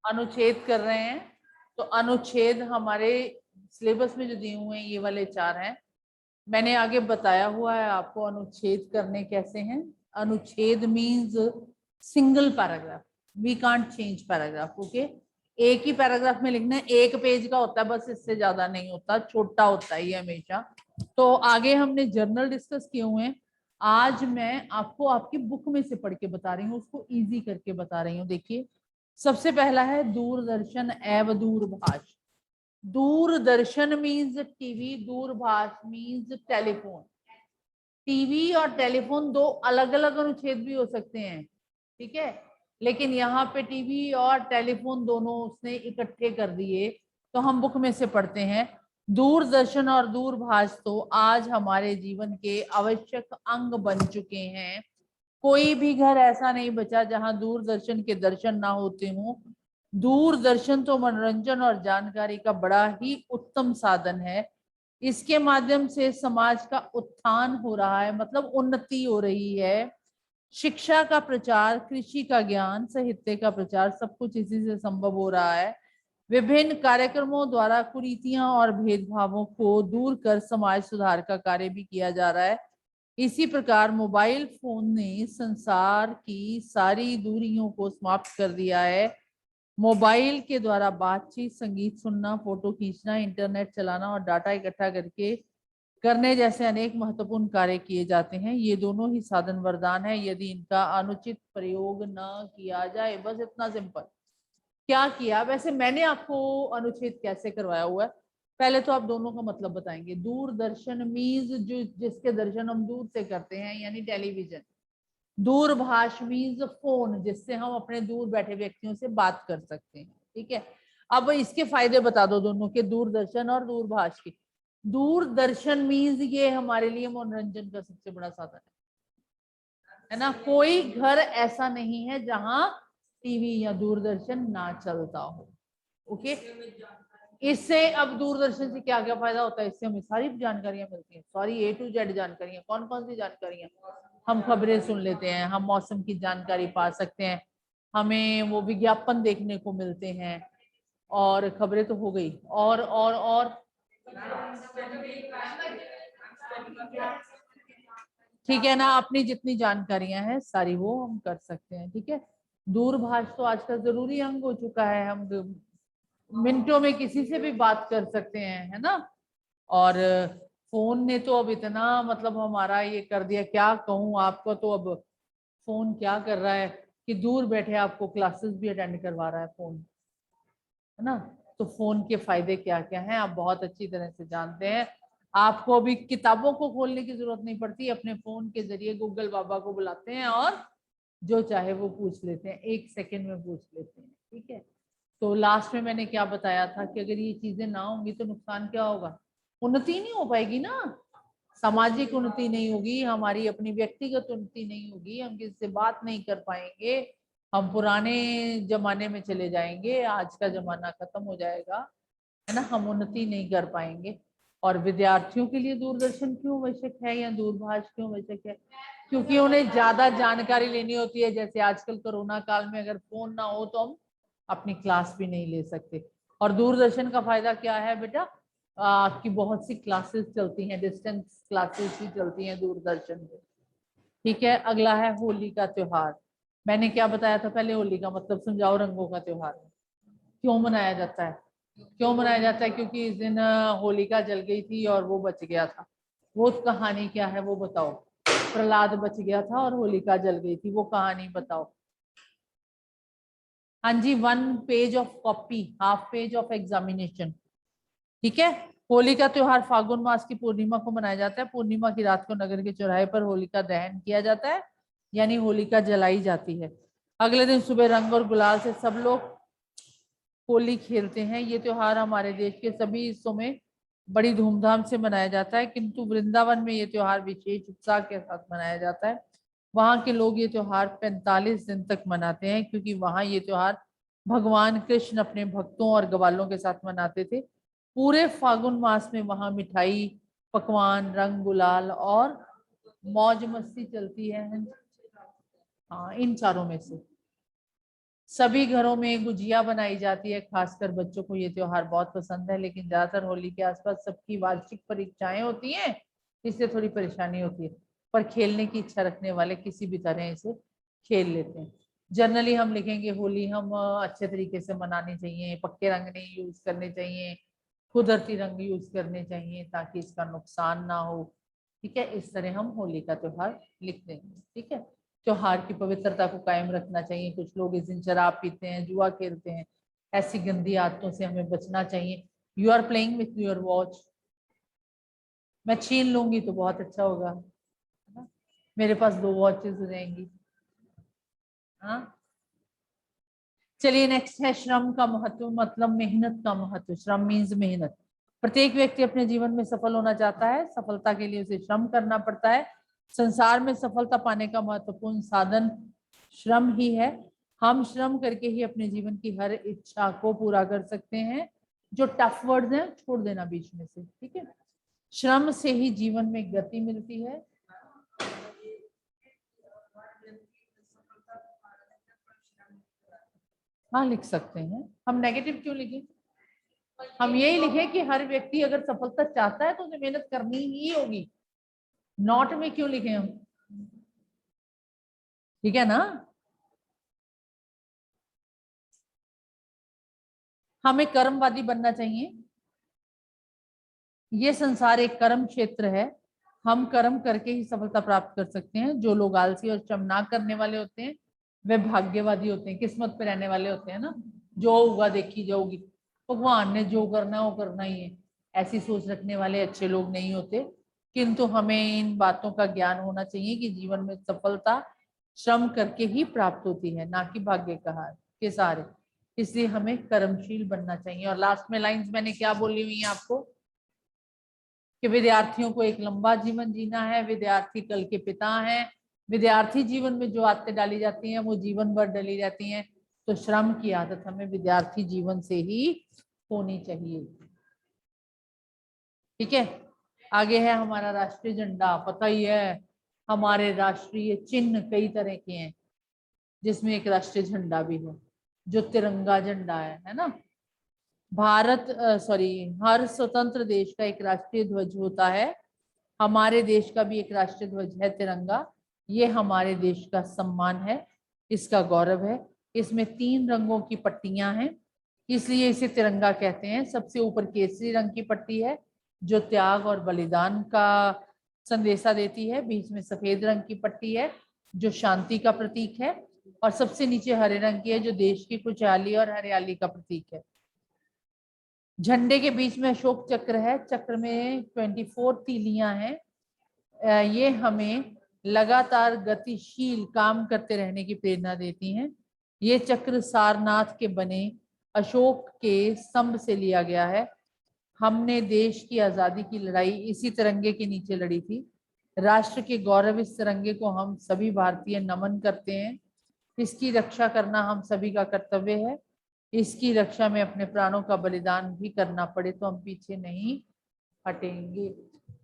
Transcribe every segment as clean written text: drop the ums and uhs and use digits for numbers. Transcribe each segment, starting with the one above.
अनुच्छेद कर रहे हैं। तो अनुच्छेद हमारे सिलेबस में जो दिए हुए हैं ये वाले 4 हैं। मैंने आगे बताया हुआ है आपको अनुच्छेद करने कैसे हैं। अनुच्छेद means single paragraph, we can't change paragraph. Okay, एक ही पैराग्राफ में लिखना है, एक पेज का होता है बस, इससे ज्यादा नहीं होता, छोटा होता है ये हमेशा। तो आगे हमने जर्नल डिस्कस किए हुए हैं। आज मैं आपको आपकी बुक में से पढ़ के बता रही हूँ, उसको इजी करके बता रही हूँ। देखिए, सबसे पहला है दूरदर्शन एवं दूरभाष। दूरदर्शन मीन्स टीवी, दूरभाष मीन्स टेलीफोन। टीवी और टेलीफोन दो अलग अलग अनुच्छेद भी हो सकते हैं, ठीक है, लेकिन यहाँ पे टीवी और टेलीफोन दोनों उसने इकट्ठे कर दिए। तो हम बुक में से पढ़ते हैं। दूरदर्शन और दूरभाष तो आज हमारे जीवन के आवश्यक अंग बन चुके हैं। कोई भी घर ऐसा नहीं बचा जहां दूरदर्शन के दर्शन ना होते हों। दूरदर्शन तो मनोरंजन और जानकारी का बड़ा ही उत्तम साधन है। इसके माध्यम से समाज का उत्थान हो रहा है, मतलब उन्नति हो रही है। शिक्षा का प्रचार, कृषि का ज्ञान, साहित्य का प्रचार, सब कुछ इसी से संभव हो रहा है। विभिन्न कार्यक्रमों द्वारा कुरीतियां और भेदभावों को दूर कर समाज सुधार का कार्य भी किया जा रहा है। इसी प्रकार मोबाइल फोन ने संसार की सारी दूरियों को समाप्त कर दिया है। मोबाइल के द्वारा बातचीत, संगीत सुनना, फोटो खींचना, इंटरनेट चलाना और डाटा इकट्ठा करके करने जैसे अनेक महत्वपूर्ण कार्य किए जाते हैं। ये दोनों ही साधन वरदान है यदि इनका अनुचित प्रयोग न किया जाए। बस इतना सिंपल। क्या किया वैसे मैंने आपको अनुच्छेद कैसे करवाया हुआ है, पहले तो आप दोनों का मतलब बताएंगे। दूरदर्शन मीन्स जो जिसके दर्शन हम दूर से करते हैं, यानी टेलीविजन। दूरभाष मीन्स फोन, जिससे हम अपने दूर बैठे व्यक्तियों से बात कर सकते हैं, ठीक है। अब इसके फायदे बता दो दोनों के, दूरदर्शन और दूरभाष के। दूरदर्शन मीन्स ये हमारे लिए मनोरंजन का सबसे बड़ा साधन है ना। कोई घर ऐसा नहीं है जहां टीवी या दूरदर्शन ना चलता हो। ओके, इससे अब दूरदर्शन से क्या क्या फायदा होता है, इससे हमें सारी जानकारियां मिलती हैं, सारी A to Z जानकारियां। कौन कौन सी जानकारियां? हम खबरें सुन लेते हैं, हम मौसम की जानकारी पा सकते हैं, हमें वो विज्ञापन देखने को मिलते हैं, और खबरें तो हो गई, और ठीक है ना, अपनी जितनी जानकारियां हैं सारी वो हम कर सकते हैं, ठीक है। दूरभाष तो आज का जरूरी अंग हो चुका है, हम मिनटों में किसी से भी बात कर सकते हैं, है ना। और फोन ने तो अब इतना मतलब हमारा ये कर दिया, क्या कहूँ आपको। तो अब फोन क्या कर रहा है कि दूर बैठे आपको क्लासेस भी अटेंड करवा रहा है फोन, है ना। तो फोन के फायदे क्या क्या हैं आप बहुत अच्छी तरह से जानते हैं। आपको अभी किताबों को खोलने की जरूरत नहीं पड़ती, अपने फोन के जरिए गूगल बाबा को बुलाते हैं और जो चाहे वो पूछ लेते हैं, 1 सेकंड में पूछ लेते हैं, ठीक है। तो लास्ट में मैंने क्या बताया था कि अगर ये चीजें ना होंगी तो नुकसान क्या होगा, उन्नति नहीं हो पाएगी ना। सामाजिक उन्नति नहीं होगी, हमारी अपनी व्यक्तिगत उन्नति नहीं होगी, हम किसी से बात नहीं कर पाएंगे, हम पुराने जमाने में चले जाएंगे, आज का जमाना खत्म हो जाएगा, है ना। हम उन्नति नहीं कर पाएंगे। और विद्यार्थियों के लिए दूरदर्शन क्यों आवश्यक है या दूरभाष क्यों आवश्यक है? क्योंकि उन्हें ज्यादा जानकारी लेनी होती है। जैसे आजकल कोरोना काल में अगर फोन ना हो तो हम अपनी क्लास भी नहीं ले सकते। और दूरदर्शन का फायदा क्या है बेटा, कि बहुत सी क्लासेस चलती हैं, डिस्टेंस क्लासेस ही चलती हैं दूरदर्शन पे, ठीक है। अगला है होली का त्योहार। मैंने क्या बताया था पहले, होली का मतलब समझाओ, रंगों का त्योहार। क्यों मनाया जाता है? क्यों मनाया जाता है? क्योंकि इस दिन होलिका जल गई थी और वो बच गया था। वो कहानी क्या है वो बताओ। प्रहलाद बच गया था और होलिका जल गई थी, वो कहानी बताओ। हाँ जी, 1 page of copy, half page of examination, ठीक है। होली का त्योहार फागुन मास की पूर्णिमा को मनाया जाता है। पूर्णिमा की रात को नगर के चौराहे पर होलिका दहन किया जाता है, यानी होलिका जलाई जाती है। अगले दिन सुबह रंग और गुलाल से सब लोग होली खेलते हैं। ये त्योहार हमारे देश के सभी हिस्सों में बड़ी धूमधाम से मनाया जाता है, किंतु वृंदावन में ये त्योहार विशेष उत्साह के साथ मनाया जाता है। वहां के लोग ये त्योहार 45 दिन तक मनाते हैं, क्योंकि वहां ये त्योहार भगवान कृष्ण अपने भक्तों और ग्वालों के साथ मनाते थे। पूरे फागुन मास में वहां मिठाई, पकवान, रंग गुलाल और मौज मस्ती चलती है। हाँ, इन चारों में से सभी घरों में गुजिया बनाई जाती है, खासकर बच्चों को ये त्योहार बहुत पसंद है, लेकिन ज्यादातर होली के आसपास सबकी वार्षिक परीक्षाएं होती हैं, इससे थोड़ी परेशानी होती है। पर खेलने की इच्छा रखने वाले किसी भी तरह इसे खेल लेते हैं। जनरली हम लिखेंगे होली हम अच्छे तरीके से मनानी चाहिए, पक्के रंग नहीं यूज करने चाहिए, कुदरती रंग यूज करने चाहिए ताकि इसका नुकसान ना हो। ठीक है, इस तरह हम होली का त्योहार लिख देंगे। ठीक है, त्योहार की पवित्रता को कायम रखना चाहिए। कुछ लोग इस दिन शराब पीते हैं, जुआ खेलते हैं, ऐसी गंदी आदतों से हमें बचना चाहिए। You are playing with your watch, मैं छीन लूंगी तो बहुत अच्छा होगा, है ना? मेरे पास 2 वॉचेस हो जाएंगी। हाँ, चलिए नेक्स्ट है श्रम का महत्व, मतलब मेहनत का महत्व। श्रम मीन्स मेहनत। प्रत्येक व्यक्ति अपने जीवन में सफल होना चाहता है, सफलता के लिए उसे श्रम करना पड़ता है। संसार में सफलता पाने का महत्वपूर्ण साधन श्रम ही है। हम श्रम करके ही अपने जीवन की हर इच्छा को पूरा कर सकते हैं। जो टफ वर्ड्स हैं छोड़ देना बीच में से, ठीक है। श्रम से ही जीवन में गति मिलती है। हाँ लिख सकते हैं, हम नेगेटिव क्यों लिखें, हम यही लिखे कि हर व्यक्ति अगर सफलता चाहता है तो उसे मेहनत करनी ही होगी। नॉट में क्यों लिखे हम, ठीक है ना। हमें कर्मवादी बनना चाहिए। ये संसार एक कर्म क्षेत्र है, हम कर्म करके ही सफलता प्राप्त कर सकते हैं। जो लोग आलसी और श्रम ना करने वाले होते हैं वे भाग्यवादी होते हैं, किस्मत पे रहने वाले होते हैं ना। जो होगा देखी जाओगी, भगवान ने जो करना है वो करना ही है, ऐसी सोच रखने वाले अच्छे लोग नहीं होते। किंतु हमें इन बातों का ज्ञान होना चाहिए कि जीवन में सफलता श्रम करके ही प्राप्त होती है, ना कि भाग्य का हार के सहारे। इसलिए हमें कर्मशील बनना चाहिए। और लास्ट में लाइंस मैंने क्या बोली हुई है आपको, कि विद्यार्थियों को एक लंबा जीवन जीना है, विद्यार्थी कल के पिता हैं। विद्यार्थी जीवन में जो आदतें डाली जाती हैं वो जीवन भर डली रहती हैं। तो श्रम की आदत हमें विद्यार्थी जीवन से ही होनी चाहिए। ठीक है, आगे है हमारा राष्ट्रीय झंडा। पता ही है हमारे राष्ट्रीय चिन्ह कई तरह के हैं, जिसमें एक राष्ट्रीय झंडा भी है जो तिरंगा झंडा है ना। भारत सॉरी हर स्वतंत्र देश का एक राष्ट्रीय ध्वज होता है। हमारे देश का भी एक राष्ट्रीय ध्वज है तिरंगा। ये हमारे देश का सम्मान है, इसका गौरव है। इसमें 3 रंगों की पट्टियां हैं, इसलिए इसे तिरंगा कहते हैं। सबसे ऊपर केसरी रंग की पट्टी है जो त्याग और बलिदान का संदेशा देती है। बीच में सफेद रंग की पट्टी है जो शांति का प्रतीक है, और सबसे नीचे हरे रंग की है जो देश की खुशहाली और हरियाली का प्रतीक है। झंडे के बीच में अशोक चक्र है, चक्र में 24 तीलियां हैं। ये हमें लगातार गतिशील काम करते रहने की प्रेरणा देती हैं। ये चक्र सारनाथ के बने अशोक के स्तंभ से लिया गया है। हमने देश की आजादी की लड़ाई इसी तिरंगे के नीचे लड़ी थी। राष्ट्र के गौरव इस तिरंगे को हम सभी भारतीय नमन करते हैं। इसकी रक्षा करना हम सभी का कर्तव्य है। इसकी रक्षा में अपने प्राणों का बलिदान भी करना पड़े तो हम पीछे नहीं हटेंगे।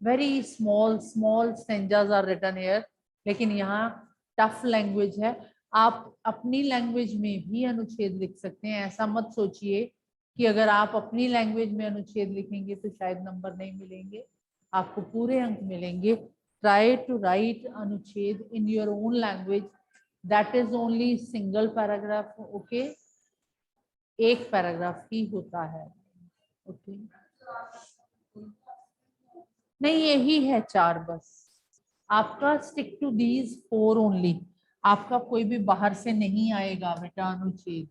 Very small small stanzas are written here, लेकिन यहाँ टफ लैंग्वेज है। आप अपनी लैंग्वेज में भी अनुच्छेद लिख सकते हैं। ऐसा मत सोचिए कि अगर आप अपनी लैंग्वेज में अनुच्छेद लिखेंगे तो शायद नंबर नहीं मिलेंगे, आपको पूरे अंक मिलेंगे। ट्राई टू राइट अनुच्छेद in your own language, that is only single paragraph. Okay, एक पैराग्राफ ही होता है। ओके, नहीं यही है 4 बस। आपका स्टिक टू दीज 4 ओनली। आपका कोई भी बाहर से नहीं आएगा बेटा अनुच्छेद,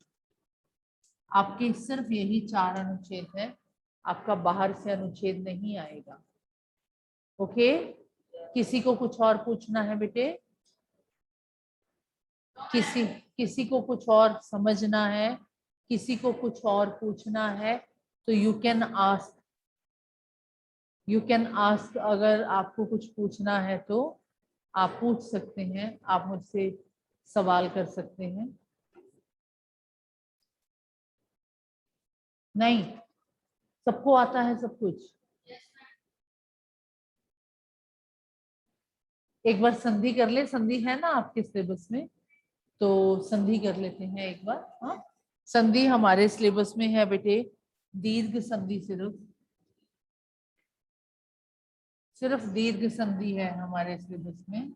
आपके सिर्फ यही 4 अनुच्छेद है, आपका बाहर से अनुच्छेद नहीं आएगा। ओके, किसी को कुछ और पूछना है बेटे, किसी को कुछ और समझना है, किसी को कुछ और पूछना है तो you can ask, you can ask. अगर आपको कुछ पूछना है तो आप पूछ सकते हैं, आप मुझसे सवाल कर सकते हैं। नहीं, सबको आता है सब कुछ। एक बार संधि कर ले, संधि है ना आपके सिलेबस में। तो संधि कर लेते हैं एक बार। हाँ, संधि हमारे सिलेबस में है बेटे, दीर्घ संधि, सिर्फ दीर्घ संधि है हमारे सिलेबस में।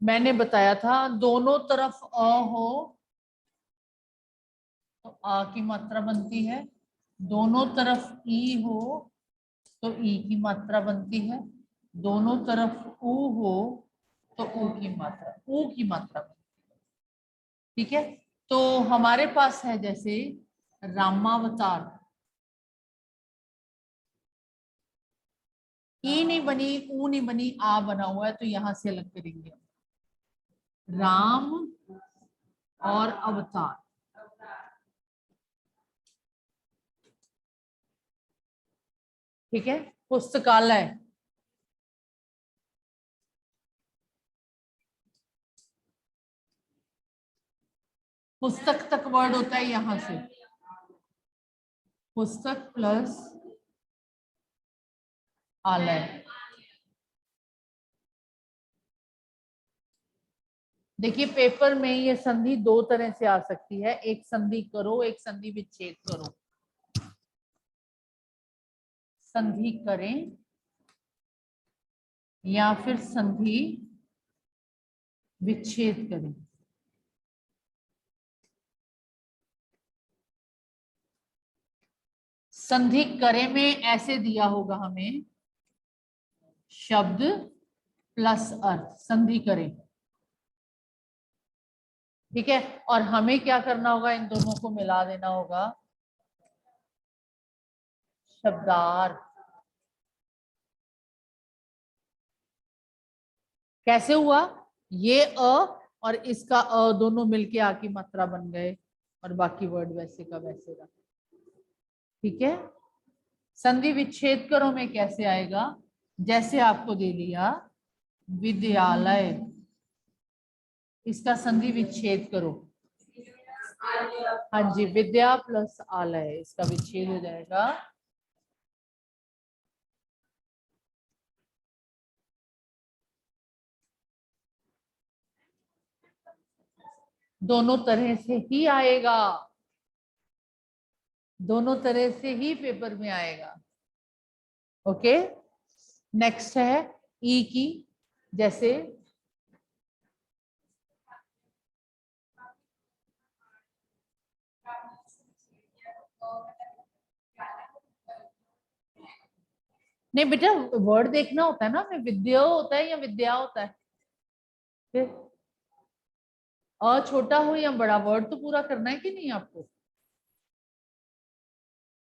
मैंने बताया था दोनों तरफ अ हो तो आ की मात्रा बनती है, दोनों तरफ ई हो तो ई की मात्रा बनती है, दोनों तरफ ऊ हो तो ऊ की मात्रा, ऊ की मात्रा बनती है। ठीक है, तो हमारे पास है जैसे रामावतार, ई नहीं बनी, ऊ नहीं बनी, आ बना हुआ है, तो यहां से अलग करेंगे। राम और अवतार, ठीक है। पुस्तकालय, पुस्तक तक वर्ड होता है यहां से, पुस्तक प्लस आलय। देखिए पेपर में ये संधि दो तरह से आ सकती है, एक संधि करो, एक संधि विच्छेद करो। संधि करें या फिर संधि विच्छेद करें। संधि करें में ऐसे दिया होगा हमें, शब्द प्लस अर्थ, संधि करें, ठीक है। और हमें क्या करना होगा, इन दोनों को मिला देना होगा, शब्दार्थ। कैसे हुआ, ये अ और इसका अ दोनों मिलके आ की मात्रा बन गए और बाकी वर्ड वैसे का वैसे रहा। ठीक है, संधि विच्छेद करो में कैसे आएगा, जैसे आपको दे लिया विद्यालय, इसका संधि विच्छेद करो। हाँ जी, विद्या प्लस आलय, इसका विच्छेद हो जाएगा दोनों तरह से ही आएगा, दोनों तरह से ही पेपर में आएगा। ओके, नेक्स्ट है ई की, जैसे नहीं बेटा, वर्ड देखना होता है ना, हमें विद्या होता है या विद्या होता है, फिर अ छोटा हो या बड़ा, वर्ड तो पूरा करना है कि नहीं आपको।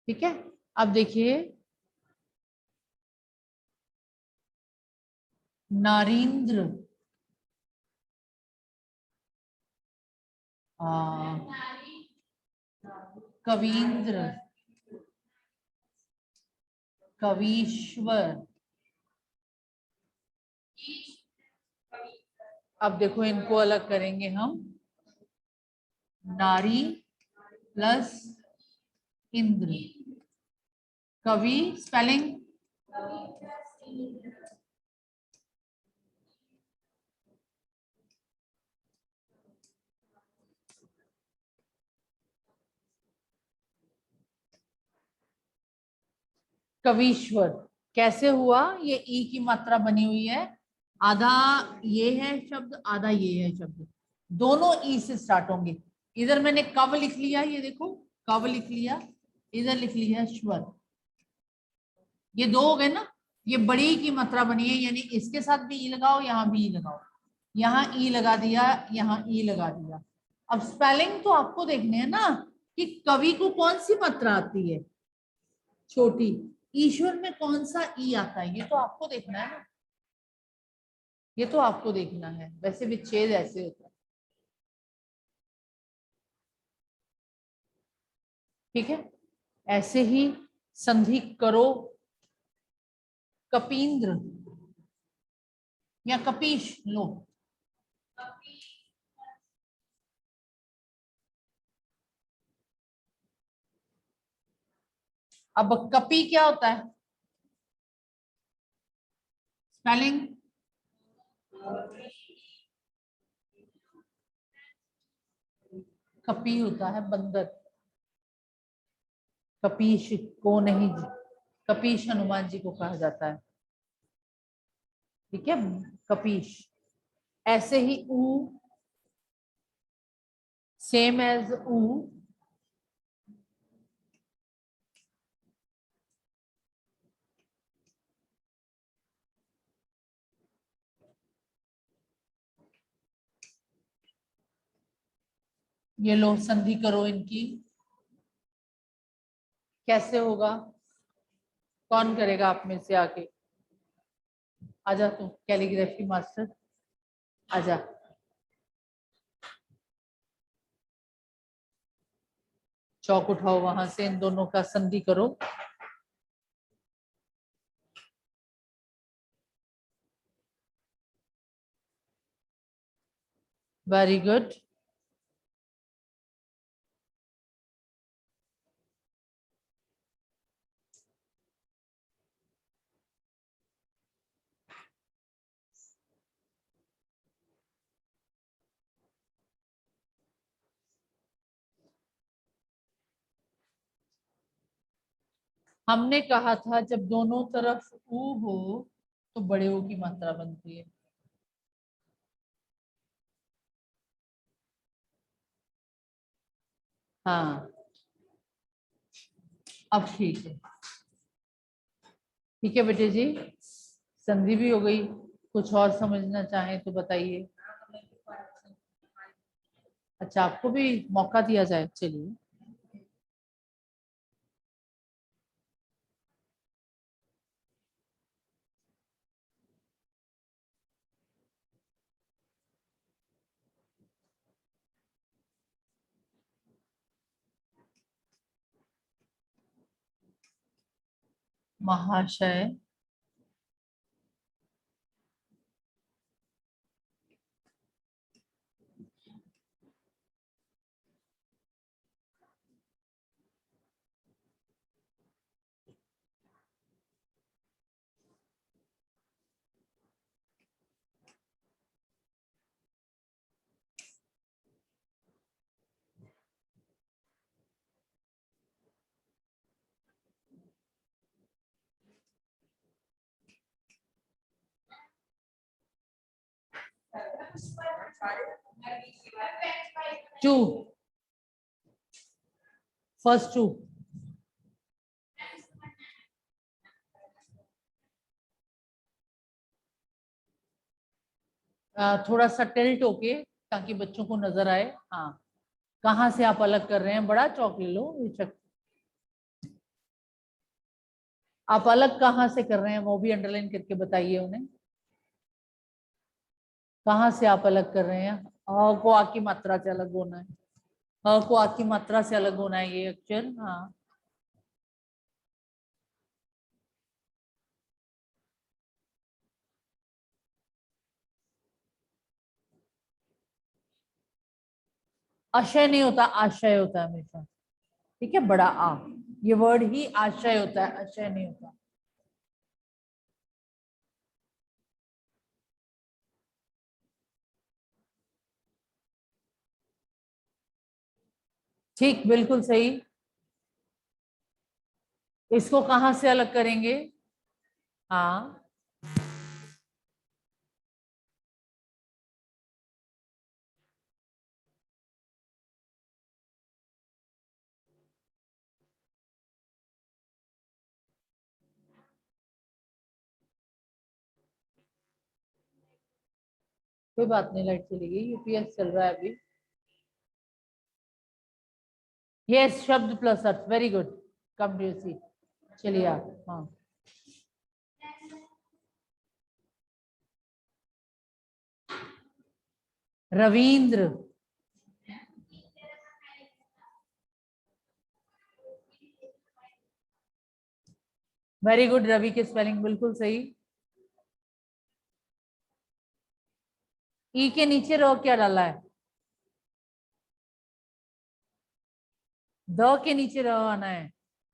ठीक है, अब देखिए नारींद्र, कवींद्र, कवीश्वर। अब देखो इनको अलग करेंगे हम, नारी प्लस इंद्र, कवि स्पेलिंग कवीश्वर। कैसे हुआ, ये ई की मात्रा बनी हुई है, आधा ये है शब्द, आधा ये है शब्द, दोनों ई से स्टार्ट होंगे। इधर मैंने कव लिख लिया, ये देखो कव लिख लिया, इधर लिख लिया स्वर, ये दो हो गए ना। ये बड़ी की मात्रा बनी है, यानी इसके साथ भी ई लगाओ, यहाँ भी ई लगाओ, यहाँ ई लगा दिया, यहाँ ई लगा दिया। अब स्पेलिंग तो आपको देखने हैं ना, कि कवि को कौन सी मात्रा आती है, छोटी, ईश्वर में कौन सा ई आता है, ये तो आपको देखना है ना, ये तो आपको देखना है। वैसे विच्छेद ऐसे होता है, ठीक है। ऐसे ही संधि करो, कपींद्र या कपीश लो, अब कपी क्या होता है स्पेलिंग? कपी होता है बंदर। कपीश को नहीं, कपीश हनुमान जी को कहा जाता है। ठीक है, कपीश। ऐसे ही ऊ, सेम एज ऊ, ये लो संधि करो इनकी। कैसे होगा? कौन करेगा आप में से आके? आजा तू कैलीग्राफी मास्टर, आजा। चौक उठाओ वहां से, इन दोनों का संधि करो। Very good. हमने कहा था जब दोनों तरफ ऊ हो तो बड़े ओ की मात्रा बनती है। हाँ, अब ठीक है। ठीक है बेटे जी, संधि भी हो गई। कुछ और समझना चाहें तो बताइए। अच्छा, आपको भी मौका दिया जाए, चलिए। महाशय, टू, फर्स्ट टू। थोड़ा सा टिल्ट होके, ताकि बच्चों को नजर आए। हाँ, कहाँ से आप अलग कर रहे हैं? बड़ा चौक ले लो बेशक। आप अलग कहाँ से कर रहे हैं वो भी अंडरलाइन करके बताइए उन्हें। कहाँ से आप अलग कर रहे हैं? अ को आ की मात्रा से अलग होना है। अ को आ की मात्रा से अलग होना है ये अक्षर। हाँ, आशय नहीं होता, आशय होता है हमेशा। ठीक है, बड़ा आ, ये वर्ड ही आशय होता है, आशय नहीं होता। ठीक, बिल्कुल सही। इसको कहाँ से अलग करेंगे? हाँ, कोई बात नहीं, लाइट चली गई, यूपीएस चल रहा है अभी। ये शब्द प्लस अर्थ, very good. Come do you see? चलिए आप, हाँ। Ravindra, very good. रवि की स्पेलिंग बिल्कुल सही। ई के नीचे रो क्या डाला है? द के नीचे र आना है।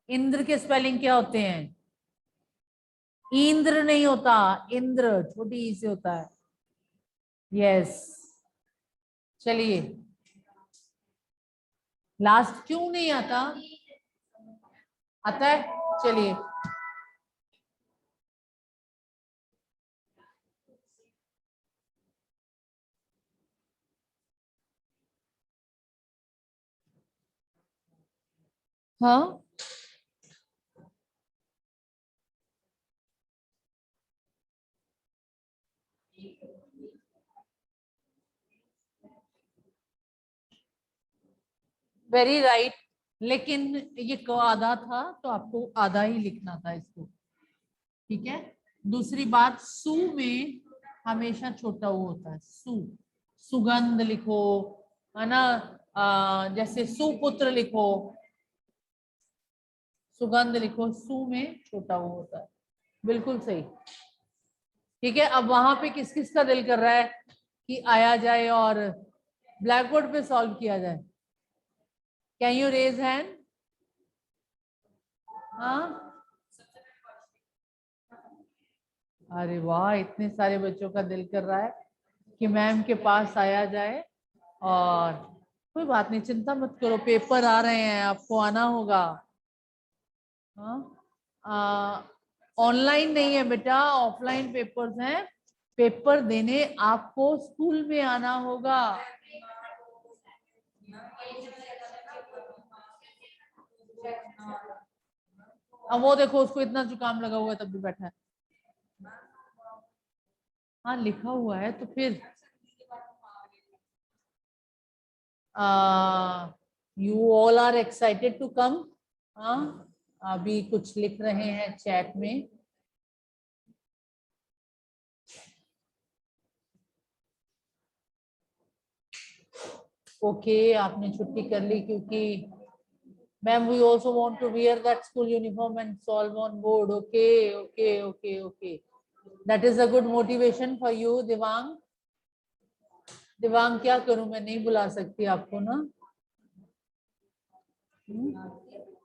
इंद्र के स्पेलिंग क्या होते हैं? इंद्र नहीं होता, इंद्र छोटी ई से होता है। यस। चलिए, लास्ट क्यों नहीं आता? आता है। चलिए, हाँ वेरी राइट। लेकिन ये क आधा था तो आपको आधा ही लिखना था इसको। ठीक है। दूसरी बात, सु में हमेशा छोटा वो होता है, सु। सुगंध लिखो, है ना। जैसे सुपुत्र लिखो, सुगंध लिखो, सु में छोटा वो होता है। बिल्कुल सही। ठीक है, अब वहां पे किस किस का दिल कर रहा है कि आया जाए और ब्लैक बोर्ड पे सॉल्व किया जाए? Can you raise hand? हाँ, अरे वाह, इतने सारे बच्चों का दिल कर रहा है कि मैम के पास आया जाए। और कोई बात नहीं, चिंता मत करो, पेपर आ रहे हैं, आपको आना होगा। हाँ, ऑनलाइन नहीं है बेटा, ऑफलाइन पेपर्स हैं। पेपर देने आपको स्कूल में आना होगा। अब वो देखो, उसको इतना जुकाम लगा हुआ है तब भी बैठा है। हाँ, लिखा हुआ है तो फिर you all are excited to come. हाँ, अभी कुछ लिख रहे हैं चैट में। ओके, आपने छुट्टी कर ली क्योंकि ma'am we also want to wear that school uniform and solve on board. Okay okay okay okay, that is a good motivation for you Divang. Divang, क्या करूं, मैं नहीं बुला सकती आपको ना।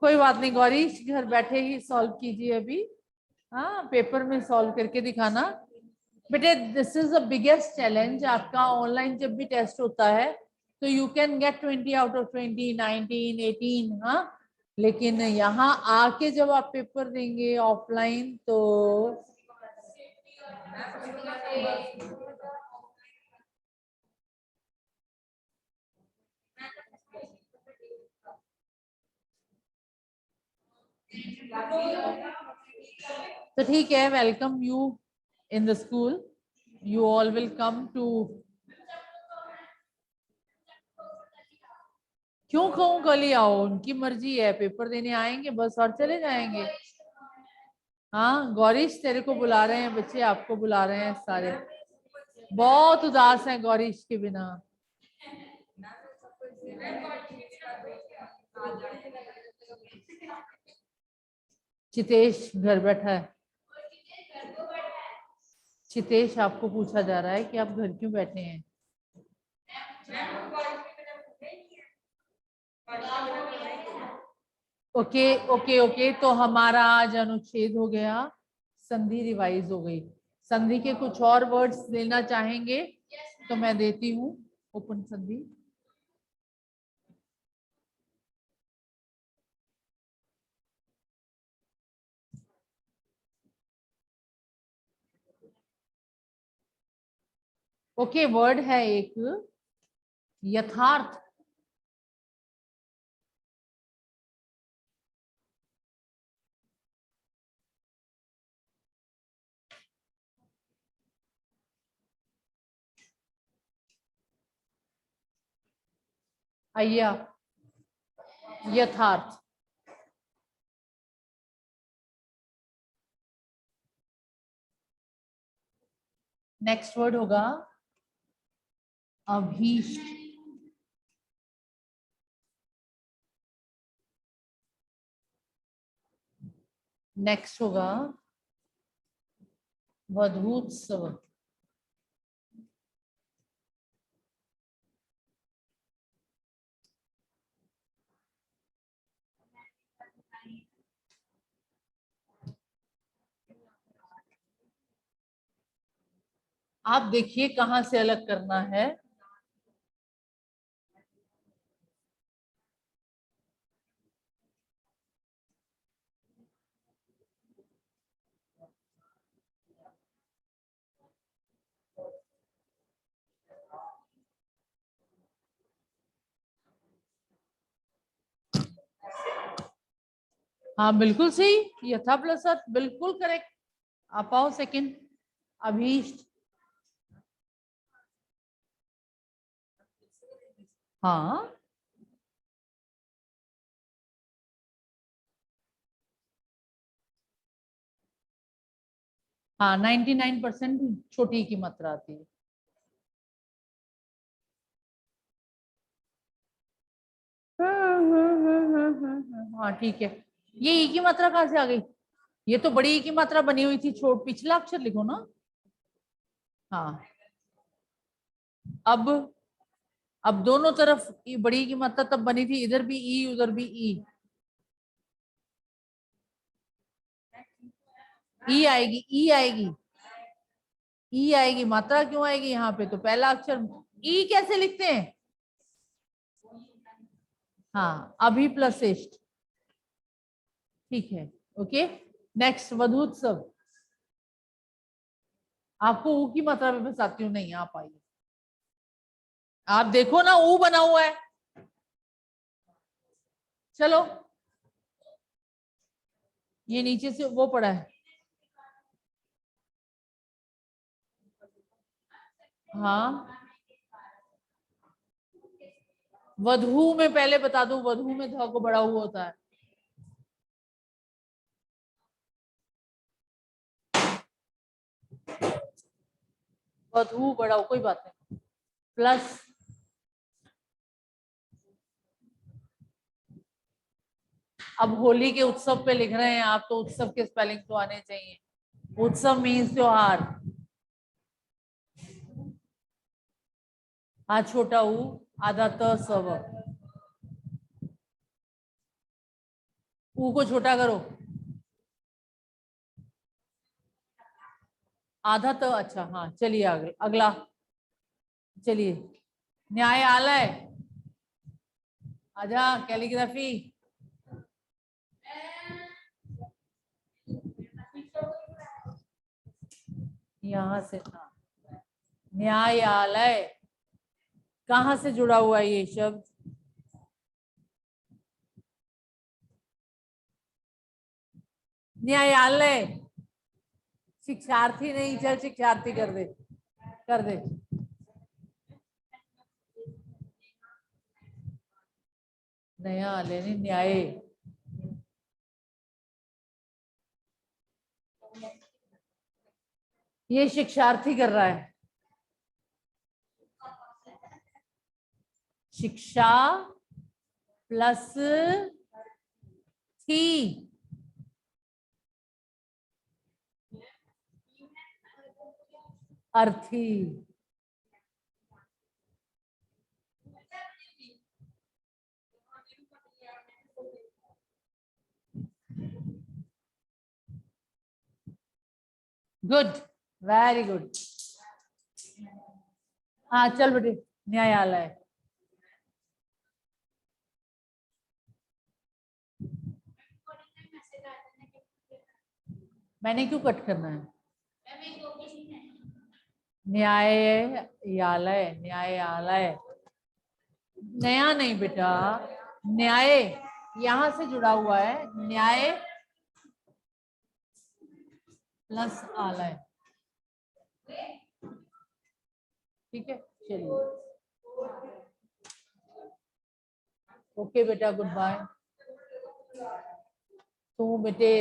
कोई बात नहीं गौरी, घर बैठे ही सॉल्व कीजिए अभी। हाँ, पेपर में सॉल्व करके दिखाना। बेटे, this is the biggest challenge आपका। ऑनलाइन जब भी टेस्ट होता है तो you can get 20 out of 20, 19, 18। हाँ, लेकिन यहाँ आके जब आप पेपर देंगे ऑफलाइन तो ठीक है, welcome you in the school. You all will come too. क्यों कहूँ कल ही आओ, उनकी मर्जी है, पेपर देने आएंगे बस और चले जाएंगे। हाँ गौरीश, तेरे को बुला रहे हैं बच्चे, आपको बुला रहे हैं सारे। बहुत उदास हैं गौरीश के बिना। चितेश घर बैठा है। चितेश, आपको पूछा जा रहा है कि आप घर क्यों बैठे हैं? ओके ओके ओके, तो हमारा आज अनुच्छेद हो गया, संधि रिवाइज हो गई। संधि के कुछ और वर्ड्स लेना चाहेंगे तो मैं देती हूँ। ओपन संधि। ओके, वर्ड है एक, यथार्थ। अय्या, यथार्थ। नेक्स्ट वर्ड होगा अभीष्ट। नेक्स्ट होगा वधूत्सव। आप देखिए कहाँ से अलग करना है। हाँ बिल्कुल सही, यथा प्लस अर्थ, बिल्कुल करेक्ट। आप आओ सेकंड, अभीष्ट। हाँ हाँ, 99% छोटी की मात्रा आती है। हाँ ठीक है। ये ई की मात्रा कहाँ से आ गई? ये तो बड़ी ई की मात्रा बनी हुई थी, छोट पिछला अक्षर लिखो ना। हाँ, अब अब दोनों तरफ बड़ी ई की मात्रा तब बनी थी, इधर भी ई उधर भी ई। ई आएगी, ई आएगी, ई आएगी। मात्रा क्यों आएगी यहाँ पे? तो पहला अक्षर ई कैसे लिखते हैं? हाँ, अभी प्लस इष्ट। ठीक है, ओके। नेक्स्ट, वधूत्सव। आपको ऊ की मात्रा में फंसाती हूँ, नहीं आप आइए। आप देखो ना, ऊ बना हुआ है। चलो, ये नीचे से वो पड़ा है। हाँ, वधू में पहले बता दूं, वधू में ध को बड़ा हुआ होता है। वधू बड़ा हो, कोई बात नहीं। प्लस अब होली के उत्सव पे लिख रहे हैं आप, तो उत्सव के स्पेलिंग तो आने चाहिए। उत्सव मीन्स त्योहार। हाँ, छोटा ऊ, आधा त सब। ऊ को छोटा करो, आधा त। अच्छा हाँ, चलिए आगे, अगला। चलिए, न्यायालय। आजा, कैलीग्राफी। यहां से था, न्यायालय। कहाँ से जुड़ा हुआ है ये शब्द? न्यायालय। शिक्षार्थी नहीं, चल शिक्षार्थी कर दे, कर दे। न्यायालय नहीं, न्याय। ये शिक्षार्थी कर रहा है। शिक्षा प्लस थी, अर्थी। Good, very good. हाँ चल बेटे, न्यायालय। मैंने क्यों कट करना है? न्यायालय, न्यायालय। नया नहीं बेटा, न्याय यहां से जुड़ा हुआ है, न्याय प्लस आलय। ठीक है, चलिए, ओके बेटा, गुड बाय। तू बेटे